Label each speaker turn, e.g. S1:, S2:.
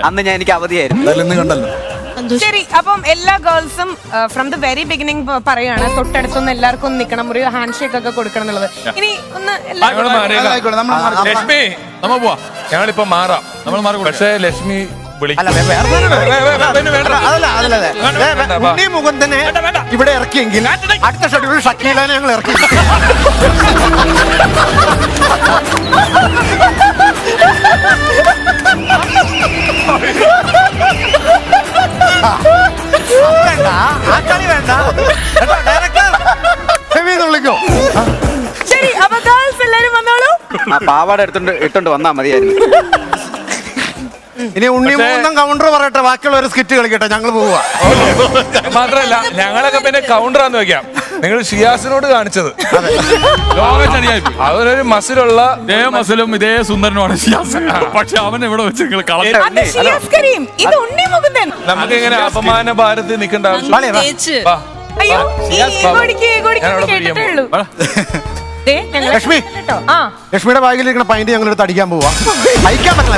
S1: അന്ന് ഞാൻ എനിക്ക് അവധിയായിരുന്നു.
S2: കണ്ടല്ലോ.
S3: ശരി, അപ്പം എല്ലാ ഗേൾസും ഫ്രം ദ വെരി ബിഗിനിങ് പറയാണ് തൊട്ടടുത്തൊന്ന് എല്ലാവർക്കും ഒന്ന് നിൽക്കണം, ഒരു ഹാൻഡ് ഷേക്ക് ഒക്കെ കൊടുക്കണം എന്നുള്ളത്. ഇനി ഒന്ന്
S4: ലക്ഷ്മി നമ്മ പോവാ, ഞങ്ങളിപ്പോ മാറാം. പക്ഷേ ലക്ഷ്മി
S2: മുകുന്ദനെ ഇവിടെ ഇറക്കിയെങ്കിൽ അടുത്ത ഷെഡ്യൂൾ ഷക്കീലാനെ ഞങ്ങൾ ഇറക്കി. വേണ്ട, ആ കളി വേണ്ട. വിളിക്കോ.
S3: ശരി, അപ്പൊ ഗേൾസ് എല്ലാരും വന്നോളൂ.
S1: ആ പാവാട ഇട്ടോണ്ട് വന്നാ മതിയായിരുന്നു.
S2: ഇനി ഉണ്ണി മൂന്നും കൗണ്ടർ പറയട്ടെ, ബാക്കിയുള്ള ഒരു സ്കിറ്റ് കളിക്കട്ടെ, ഞങ്ങൾ പോവാ.
S4: മാത്രല്ല ഞങ്ങളൊക്കെ പിന്നെ കൗണ്ടറാന്ന് വെക്കാം. നിങ്ങൾ ഷിയാസിനോട് കാണിച്ചത് അവനൊരു മസിലുള്ള
S5: ഇതേ മസിലും ഇതേ സുന്ദരനുമാണ് ഷിയാസ്. പക്ഷെ അവൻ ഇവിടെ വെച്ച് നിങ്ങൾ
S3: ഇത് ഉണ്ണി മുകുന്ദൻ.
S4: നമുക്ക് ഇങ്ങനെ അപമാന ഭാരത്തിൽ നിൽക്കേണ്ട ആവശ്യം.
S3: അയ്യോ, കേട്ടിട്ടേ ഉള്ളൂ.
S2: ലക്ഷ്മി, ലക്ഷ്മിയുടെ ബാഗിലിരിക്കുന്ന പൈന്റ് ഞങ്ങൾ എടുത്ത് അടിക്കാൻ പോവാ. അയക്കാൻ പറ്റില്ല.